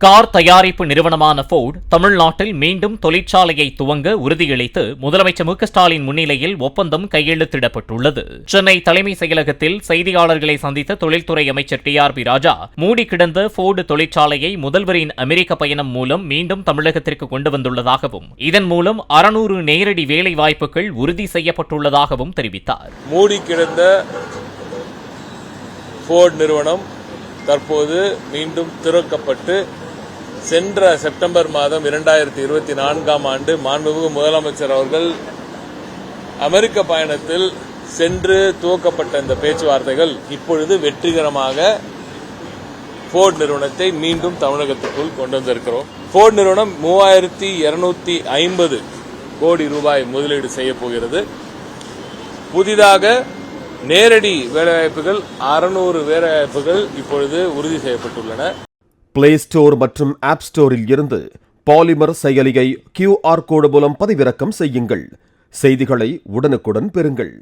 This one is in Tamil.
கார் தயாரிப்பு நிறுவனமான ஃபோர்டு தமிழ்நாட்டில் மீண்டும் தொழிற்சாலையை துவங்க உறுதியளித்து முதலமைச்சர் மு க ஸ்டாலின் முன்னிலையில் ஒப்பந்தம் கையெழுத்திடப்பட்டுள்ளது. சென்னை தலைமை செயலகத்தில் செய்தியாளர்களை சந்தித்த தொழில்துறை அமைச்சர் டி.ஆர்.பி. ராஜா, மூடி கிடந்த ஃபோர்டு தொழிற்சாலையை முதல்வரின் அமெரிக்க பயணம் மூலம் மீண்டும் தமிழகத்திற்கு கொண்டு வந்துள்ளதாகவும், இதன் மூலம் 600 நேரடி வேலை வாய்ப்புகள் உறுதி செய்யப்பட்டுள்ளதாகவும் தெரிவித்தார். மூடி கிடந்த ஃபோர்டு நிறுவனம் தற்போது மீண்டும் திறக்கப்பட்டு சென்ற செப்டம்பர் மாதம் 2024ஆம் ஆண்டு மாண்புமிகு முதலமைச்சர் அவர்கள் அமெரிக்க பயணத்தில் சென்று துவக்கப்பட்ட இந்த பேச்சுவார்த்தைகள் இப்பொழுது வெற்றிகரமாக ஃபோர்டு நிறுவனத்தை மீண்டும் தமிழகத்திற்குள் கொண்டு வந்திருக்கிறோம். ஃபோர்டு நிறுவனம் 3250 கோடி ரூபாய் முதலீடு செய்ய போகிறது. புதிதாக நேரடி வேலைவாய்ப்புகள் 600 வேலைவாய்ப்புகள் இப்பொழுது உறுதி செய்யப்பட்டுள்ளன. பிளே ஸ்டோர் மற்றும் ஆப் ஸ்டோரில் இருந்து பாலிமர் செயலியை QR கோடு மூலம் பதிவிறக்கம் செய்யுங்கள். செய்திகளை உடனுக்குடன் பெறுங்கள்.